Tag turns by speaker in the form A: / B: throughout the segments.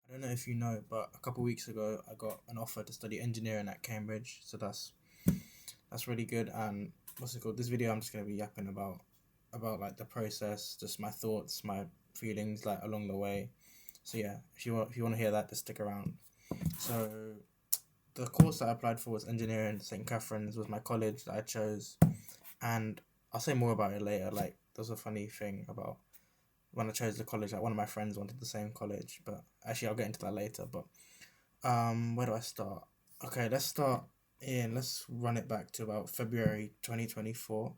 A: I don't know if you know, but a couple of weeks ago, I got an offer to study engineering at Cambridge. So that's really good. And what's it called? This video, I'm just gonna be yapping about like the process, just my thoughts, my feelings like along the way. So yeah, if you want to hear that, just stick around. So the course that I applied for was engineering. St. Catherine's was my college that I chose, and I'll say more about it later. Like there's a funny thing about when I chose the college. Like one of my friends wanted the same college, but actually I'll get into that later. But where do I start? Okay, let's run it back to about February 2024.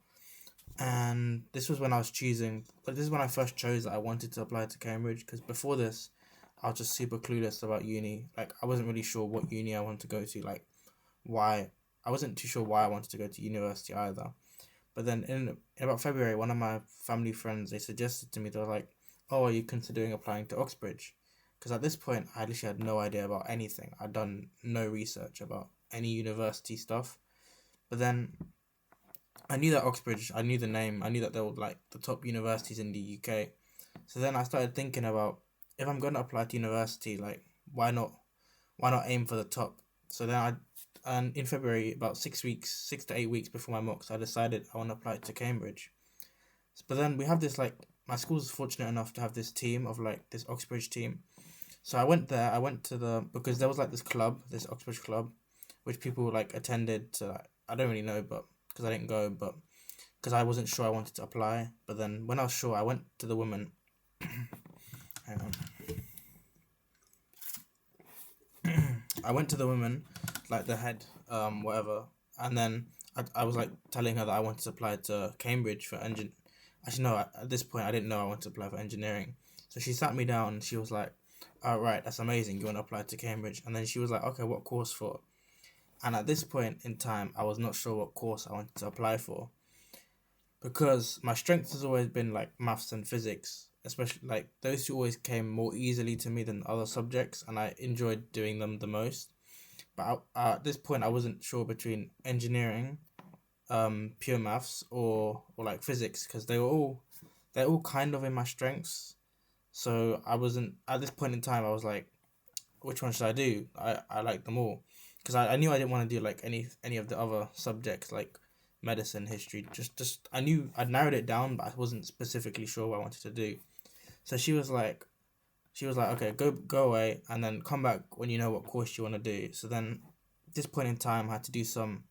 A: And this was when I was choosing, but this is when I first chose that I wanted to apply to Cambridge, because before this, I was just super clueless about uni. Like, I wasn't really sure what uni I wanted to go to, like, why. I wasn't too sure why I wanted to go to university either. But then in about February, one of my family friends, they suggested to me, they were like, oh, are you considering applying to Oxbridge? Because at this point, I literally had no idea about anything. I'd done no research about any university stuff. But then I knew that Oxbridge, I knew the name, I knew that they were like the top universities in the UK. So then I started thinking about, if I'm going to apply to university, like why not aim for the top? So then and in February, about 6 weeks, 6 to 8 weeks before my mocks, I decided I want to apply to Cambridge. But then we have this like, my school's fortunate enough to have this team of like this Oxbridge team. So I went there. I went to because there was like this club, this Oxbridge club, which people like attended to. Like, I don't really know, but because I didn't go, but because I wasn't sure I wanted to apply. But then when I was sure, I went to the women. Hang on. I went to the woman, like the head, whatever, and then I was like telling her that I wanted to apply to Cambridge for engine. Actually, no, at this point I didn't know I wanted to apply for engineering. So she sat me down and she was like, "All right, that's amazing. You want to apply to Cambridge?" And then she was like, "Okay, what course for?" And at this point in time, I was not sure what course I wanted to apply for, because my strength has always been like maths and physics, especially like those two always came more easily to me than other subjects, and I enjoyed doing them the most. But at this point, I wasn't sure between engineering, pure maths, or like physics, because they're all kind of in my strengths. So I wasn't at this point in time. I was like, which one should I do? I like them all, because I knew I didn't want to do like any of the other subjects like medicine, history. Just I knew I'd narrowed it down, but I wasn't specifically sure what I wanted to do. So she was like, okay, go away, and then come back when you know what course you want to do. So then, at this point in time, I had to do some.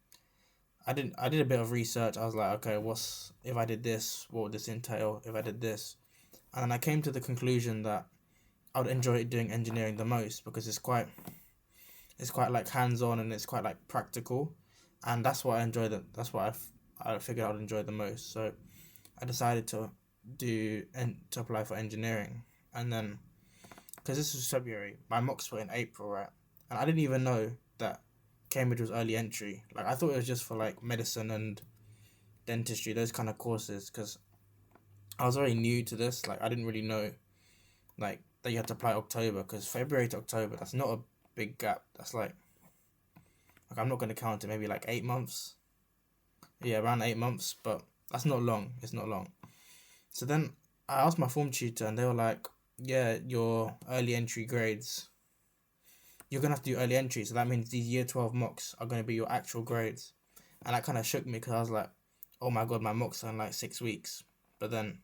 A: I did a bit of research. I was like, okay, what's if I did this? What would this entail if I did this? And then I came to the conclusion that I would enjoy doing engineering the most, because it's quite like hands on, and it's quite like practical, and that's what I enjoy. That's what I figured I would enjoy the most. So I decided to to apply for engineering, and then because this was February, my mocks were in April, right? And I didn't even know that Cambridge was early entry. Like, I thought it was just for like medicine and dentistry, those kind of courses, because I was very new to this. Like, I didn't really know like that you had to apply October, because February to October, that's not a big gap. That's like I'm not gonna count it, maybe like 8 months. Yeah, around 8 months, but that's not long. It's not long. So then I asked my form tutor, and they were like, "Yeah, your early entry grades. You're gonna have to do early entry, so that means these year 12 mocks are gonna be your actual grades." And that kind of shook me, because I was like, "Oh my god, my mocks are in like 6 weeks." But then,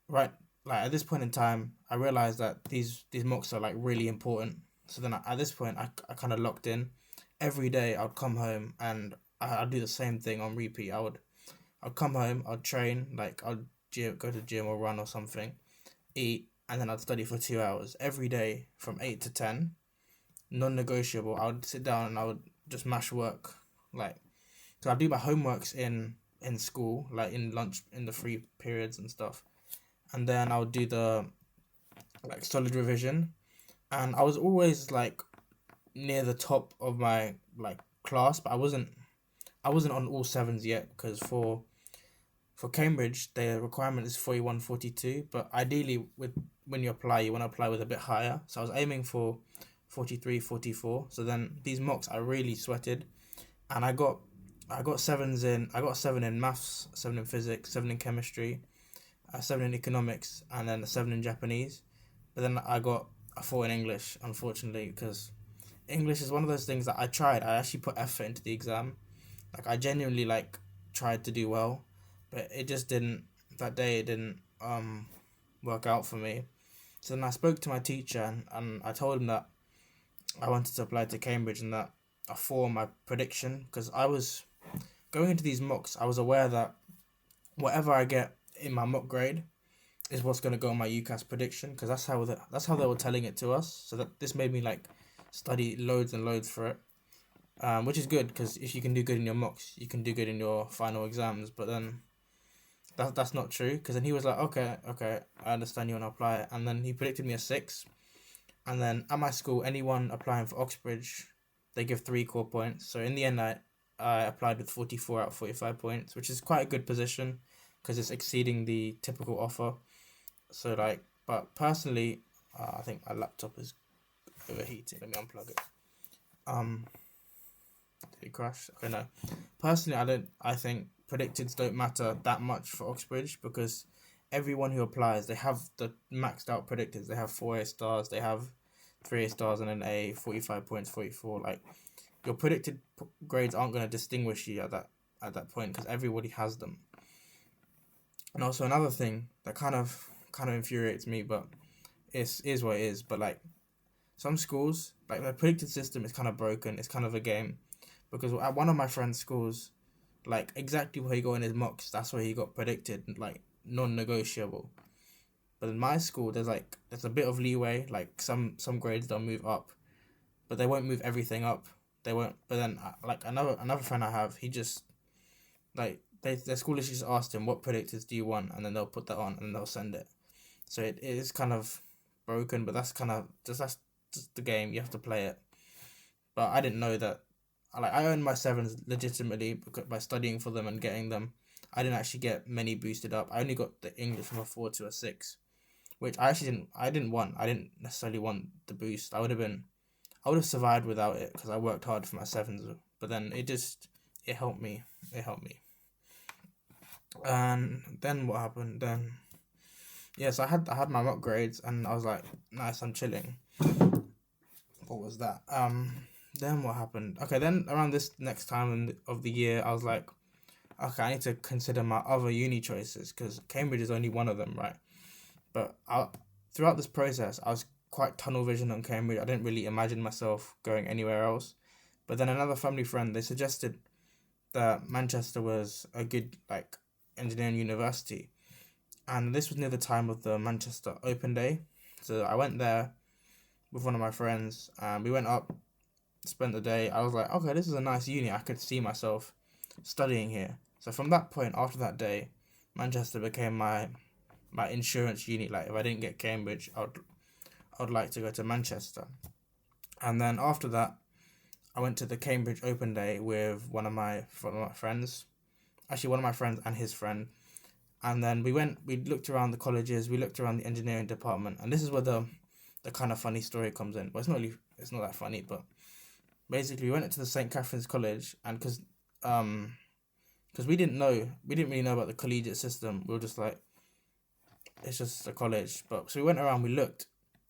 A: right, like at this point in time, I realized that these mocks are like really important. So then at this point, I kind of locked in. Every day I'd come home, and I'd do the same thing on repeat. I'd come home, I'd train, like go to the gym or run or something, eat, and then I'd study for 2 hours every day from 8 to 10, non-negotiable. I would sit down and I would just mash work, like, so I'd do my homeworks in school, like in lunch, in the free periods and stuff, and then I would do the like solid revision, and I was always like near the top of my like class, but I wasn't on all sevens yet, because for Cambridge, the requirement is 41, 42. But ideally, with when you apply, you want to apply with a bit higher. So I was aiming for 43, 44. So then these mocks, I really sweated, and I got sevens in. I got a seven in maths, seven in physics, seven in chemistry, a seven in economics, and then a seven in Japanese. But then I failed in English, unfortunately, because English is one of those things that I tried. I actually put effort into the exam. Like I genuinely like tried to do well, but it just didn't. That day it didn't work out for me. So then I spoke to my teacher and I told him that I wanted to apply to Cambridge and that I formed my prediction because I was going into these mocks. I was aware that whatever I get in my mock grade is what's going to go on my UCAS prediction because that's how they were telling it to us. So that this made me like study loads and loads for it, which is good because if you can do good in your mocks, you can do good in your final exams. But then that's not true because then he was like, okay, I understand you want to apply, and then he predicted me a 6. And then at my school, anyone applying for Oxbridge, they give 3 core points. So in the end, I applied with 44 out of 45 points, which is quite a good position because it's exceeding the typical offer. So like, but personally, I think my laptop is overheating. Let me unplug it. Did it crash? Okay, no. Personally, I think predicteds don't matter that much for Oxbridge because everyone who applies, they have the maxed out predicteds. They have 4 A stars, they have 3 A stars and an A, 45 points, 44. Like your predicted grades aren't going to distinguish you at that point because everybody has them. And also another thing that kind of infuriates me, but it is what it is. But like some schools, like the predicted system is kind of broken. It's kind of a game because at one of my friend's schools, like exactly where he got in his mocks, that's where he got predicted, like non-negotiable. But in my school, there's a bit of leeway. Like some grades they'll move up, but they won't move everything up. They won't. But then like another friend I have, he just like their school just asked him what predictors do you want, and then they'll put that on and they'll send it. So it is kind of broken, but that's just the game. You have to play it. But I didn't know that. Like I earned my 7s legitimately by studying for them and getting them. I didn't actually get many boosted up. I only got the English from a 4 to a 6, which I actually didn't. I didn't necessarily want the boost. I would have survived without it because I worked hard for my 7s. But then it helped me. It helped me. And then what happened? Then yes, I had my mock grades and I was like, nice, I'm chilling. What was that? Then what happened? Okay, then around this next time of the year, I was like, okay, I need to consider my other uni choices because Cambridge is only one of them, right? But throughout this process, I was quite tunnel vision on Cambridge. I didn't really imagine myself going anywhere else. But then another family friend, they suggested that Manchester was a good like engineering university, and this was near the time of the Manchester Open Day. So I went there with one of my friends, and we went up, spent the day. I was like, okay, this is a nice uni. I could see myself studying here. So from that point, after that day, Manchester became my insurance uni. Like if I didn't get Cambridge, I would like to go to Manchester. And then after that, I went to the Cambridge Open Day with one of my friends. Actually, one of my friends and his friend. And then we looked around the colleges, we looked around the engineering department, and this is where the kind of funny story comes in. Well, it's not that funny, but basically we went into the St. Catherine's College, and because we didn't really know about the collegiate system. We were just like, it's just a college. But so we went around, we looked,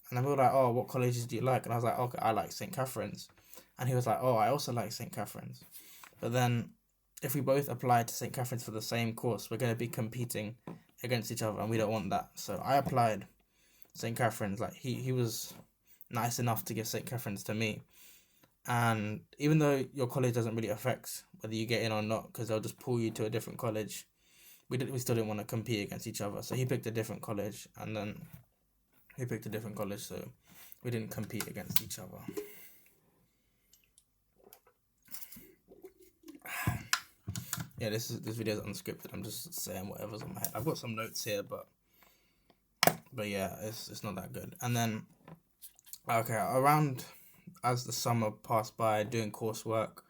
A: and then we were like, oh, what colleges do you like? And I was like, okay, I like St. Catherine's. And he was like, oh, I also like St. Catherine's. But then if we both apply to St. Catherine's for the same course, we're going to be competing against each other, and we don't want that. So I applied St. Catherine's. Like he was nice enough to give St. Catherine's to me. And even though your college doesn't really affect whether you get in or not, because they'll just pull you to a different college, we still didn't want to compete against each other. So he picked a different college, and then he picked a different college, so we didn't compete against each other. Yeah, this video is unscripted. I'm just saying whatever's on my head. I've got some notes here, but yeah, it's not that good. And then, okay, around as the summer passed by doing coursework,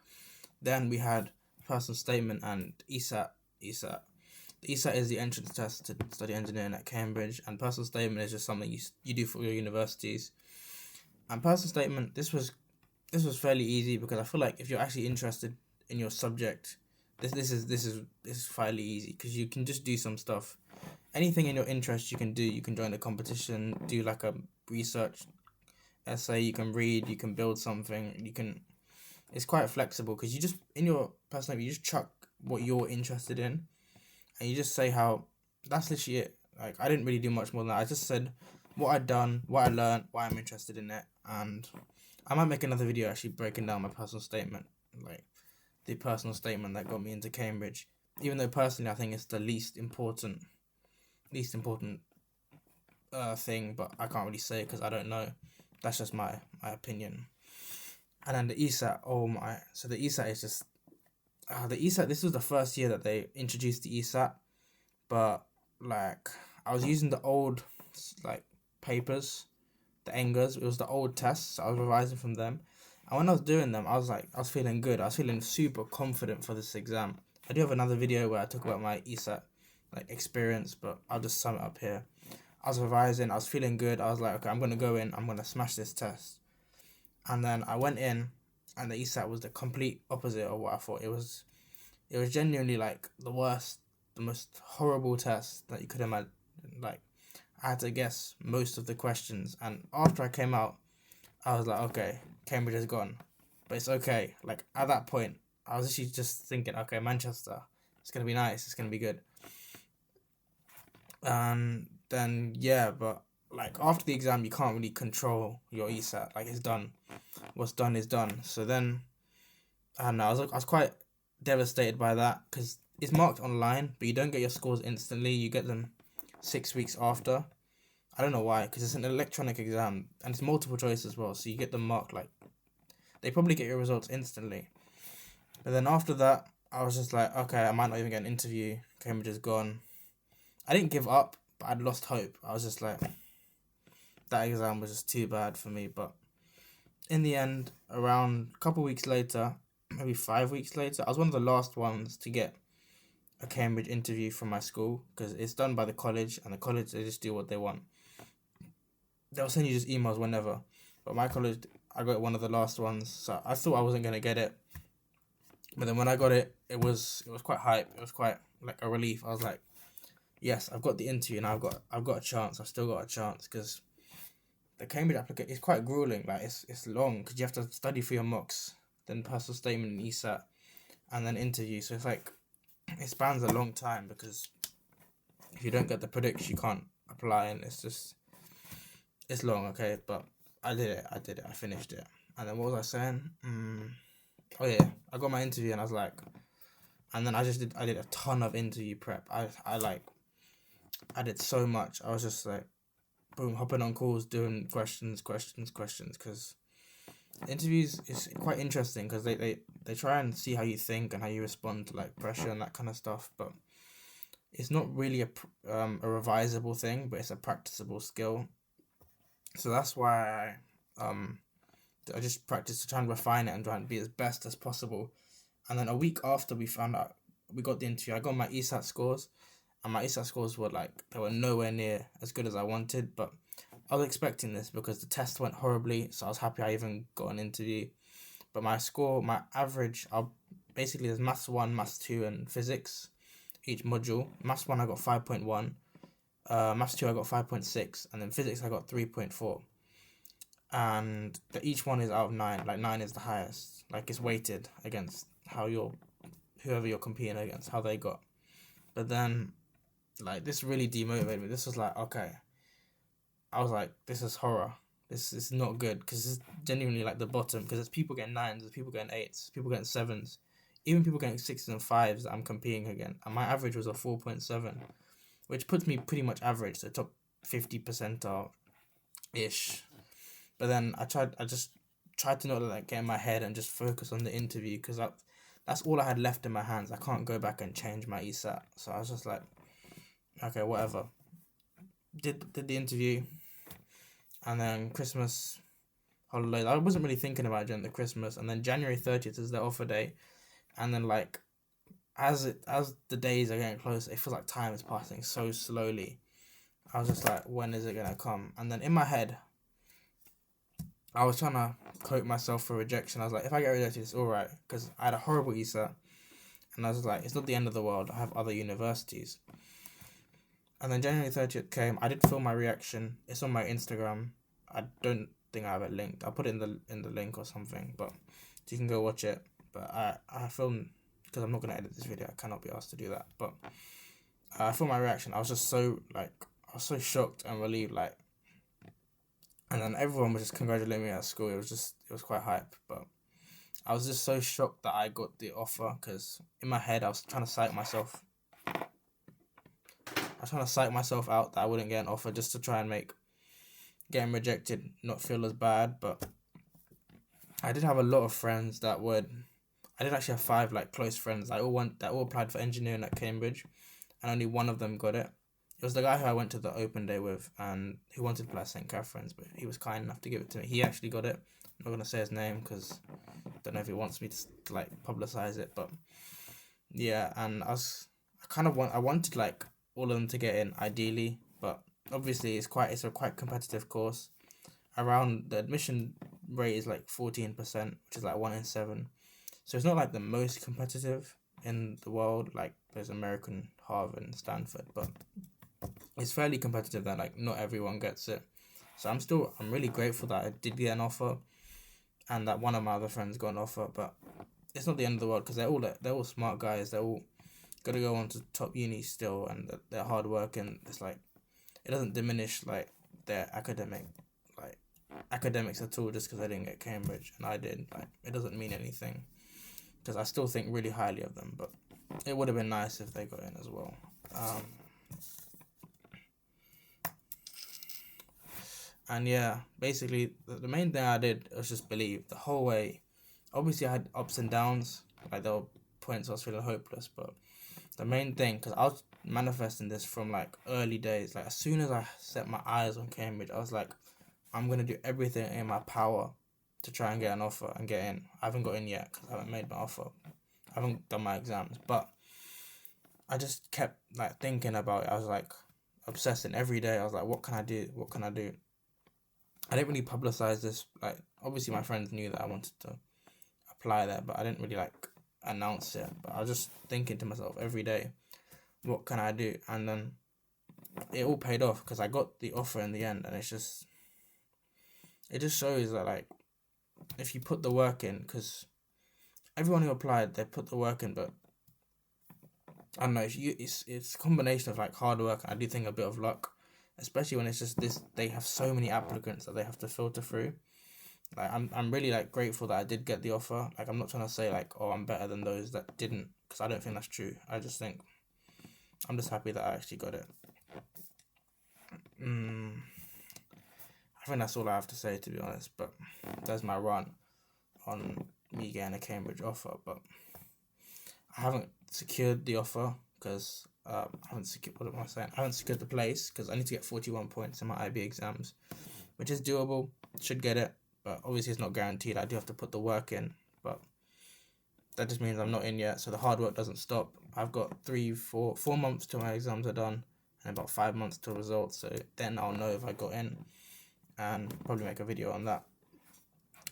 A: then we had personal statement and ESAT. The ESAT is the entrance test to study engineering at Cambridge, and personal statement is just something you do for your universities. And personal statement, this was fairly easy because I feel like if you're actually interested in your subject, this is fairly easy because you can just do some stuff. Anything in your interest you can do. You can join a competition, do like a research essay, you can read, you can build something, you can. It's quite flexible because you just in your personal, you just chuck what you're interested in, and you just say how. That's literally it. Like I didn't really do much more than that. I just said what I'd done, what I learned, why I'm interested in it, and I might make another video actually breaking down my personal statement, like the personal statement that got me into Cambridge. Even though personally I think it's the least important thing, but I can't really say it because I don't know. That's just my opinion. And then the ESAT, oh my! So the ESAT is just the ESAT. This was the first year that they introduced the ESAT, but like I was using the old like papers, the Engers. It was the old tests. So I was revising from them, and when I was doing them, I was feeling good. I was feeling super confident for this exam. I do have another video where I talk about my ESAT like experience, but I'll just sum it up here. I was revising. I was feeling good. I was like, okay, I'm gonna go in. I'm gonna smash this test. And then I went in, and the ESAT was the complete opposite of what I thought. It was genuinely like the worst, the most horrible test that you could imagine. Like I had to guess most of the questions, and after I came out, I was like, okay, Cambridge is gone, but it's okay. Like at that point, I was actually just thinking, okay, Manchester, it's gonna be nice, it's gonna be good. And then yeah, but like after the exam, you can't really control your ESAT. Like it's done. What's done is done. So then, I don't know. I was quite devastated by that because it's marked online, but you don't get your scores instantly. You get them 6 weeks after. I don't know why, because it's an electronic exam and it's multiple choice as well. So you get them marked like they probably get your results instantly. But then after that, I was just like, okay, I might not even get an interview. Cambridge is gone. I didn't give up, but I'd lost hope. I was just like, that exam was just too bad for me. But in the end, around a couple weeks later, maybe 5 weeks later, I was one of the last ones to get a Cambridge interview from my school because it's done by the college, and the college, they just do what they want. They'll send you just emails whenever. But my college, I got one of the last ones, so I thought I wasn't going to get it. But then when I got it, it was quite hype. It was quite like a relief. I was like, yes, I've got the interview and I've got a chance. I've still got a chance because the Cambridge application is quite grueling. Like it's long because you have to study for your mocks, then personal statement and ESAT, and then interview. So it's like it spans a long time because if you don't get the predicts, you can't apply, and it's long. Okay, but I did it. I finished it. And then what was I saying? Oh yeah, I got my interview and I was like, and then I did a ton of interview prep. I did so much. I was just like, boom, hopping on calls, doing questions, because interviews is quite interesting because they try and see how you think and how you respond to like pressure and that kind of stuff, but it's not really a revisable thing, but it's a practicable skill. So that's why I just practice to try and refine it and try and be as best as possible. And then a week after we found out we got the interview, I got my ESAT scores, and my ESAT scores were like, they were nowhere near as good as I wanted, but I was expecting this because the test went horribly, so I was happy I even got an interview. But my score, my average, basically there's Maths 1, Maths 2 and Physics, each module. Maths 1 I got 5.1, Maths 2 I got 5.6, and then Physics I got 3.4. And each one is out of 9, like 9 is the highest. Like it's weighted against whoever you're competing against, how they got. But then, like, this really demotivated me. This was like, okay. I was like, this is horror. This is not good because it's genuinely like the bottom because there's people getting 9s, there's people getting 8s, people getting 7s, even people getting 6s and 5s that I'm competing against. And my average was a 4.7, which puts me pretty much average, so top 50 percentile-ish. But then I just tried to not like get in my head and just focus on the interview because that's all I had left in my hands. I can't go back and change my ESAT. So I was just like, okay, whatever. Did the interview, and then Christmas holidays. I wasn't really thinking about it during the Christmas, and then January 30th is the offer day, and then like as the days are getting closer, it feels like time is passing so slowly. I was just like, when is it gonna come? And then in my head, I was trying to cope myself for rejection. I was like, if I get rejected, it's alright. Because I had a horrible ESAT. And I was like, it's not the end of the world. I have other universities. And then January 30th came. I did film my reaction. It's on my Instagram. think I have it linked. I'll put it in the link or something, but so you can go watch it. But I filmed, because I'm not gonna edit this video. I cannot be asked to do that. But I filmed my reaction. I was just so I was so shocked and relieved, and then everyone was just congratulating me at school. It was quite hype, but I was just so shocked that I got the offer, because in my head I was trying to psych myself. Out that I wouldn't get an offer, just to try and make getting rejected not feel as bad. But I did have a lot of friends that would. I did actually have 5 close friends. That all applied for engineering at Cambridge, and only one of them got it. It was the guy who I went to the open day with, and he wanted to apply at St. Catherine's, but he was kind enough to give it to me. He actually got it. I'm not gonna say his name because I don't know if he wants me to publicize it, but yeah. And I wanted all of them to get in ideally, but obviously it's a quite competitive course. Around the admission rate is 14%, which is 1 in 7. So it's not the most competitive in the world. There's American, Harvard, and Stanford, but it's fairly competitive that not everyone gets it. So I'm really grateful that I did get an offer, and that one of my other friends got an offer. But it's not the end of the world, because they're all smart guys. They're all gotta go on to top uni still, and they're hard working. It's it doesn't diminish their academics at all just because I didn't get Cambridge and I did. It doesn't mean anything, because I still think really highly of them. But it would have been nice if they got in as well. And yeah, basically the main thing I did was just believe the whole way. Obviously I had ups and downs, there were points I was feeling hopeless, but the main thing, because I was manifesting this from early days, as soon as I set my eyes on Cambridge, I was I'm gonna do everything in my power to try and get an offer and get in. I haven't got in yet because I haven't made my offer. I haven't done my exams, but I just kept thinking about it. I was obsessing every day. I was what can I do? What can I do? I didn't really publicize this. Obviously my friends knew that I wanted to apply there, but I didn't really announce it. But I was just thinking to myself every day, what can I do? And then it all paid off, because I got the offer in the end, and it just shows that if you put the work in, because everyone who applied, they put the work in, but I don't know, it's a combination of hard work, and I do think a bit of luck, especially when it's just this. They have so many applicants that they have to filter through. I'm really grateful that I did get the offer. I'm not trying to say oh, I'm better than those that didn't, because I don't think that's true. I just think I'm just happy that I actually got it. I think that's all I have to say, to be honest. But that's my run on me getting a Cambridge offer. But I haven't secured the offer, because I haven't secured the place, because I need to get 41 points in my IB exams, which is doable. Should get it, but obviously it's not guaranteed. I do have to put the work in, but that just means I'm not in yet. So the hard work doesn't stop. I've got 4 months till my exams are done, and about 5 months till results. So then I'll know if I got in, and probably make a video on that.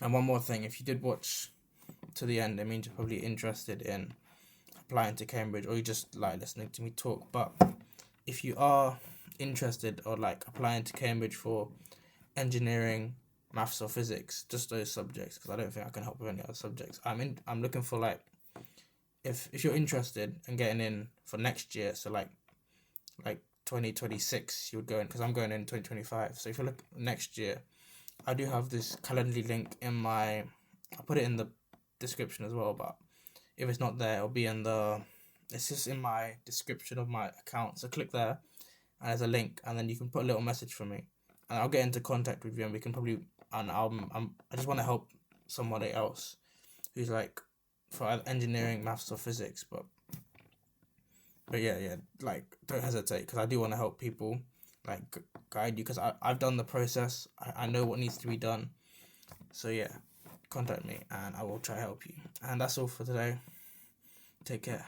A: And one more thing, if you did watch to the end, it means you're probably interested in applying to Cambridge, or you just listening to me talk. But if you are interested, or applying to Cambridge for engineering, maths, or physics, just those subjects, because I don't think I can help with any other subjects. I'm looking for if you're interested in getting in for next year, so 2026 you would go in, because I'm going in 2025. So if you look next year, I do have this Calendly link I'll put it in the description as well, but if it's not there, it'll be it's just in my description of my account. So click there, and there's a link, and then you can put a little message for me, and I'll get into contact with you, and we can probably, and I just want to help somebody else who's for either engineering, maths, or physics. But yeah, don't hesitate, because I do want to help people, guide you, because I've done the process. I know what needs to be done. So yeah, contact me, and I will try to help you. And that's all for today. Take care.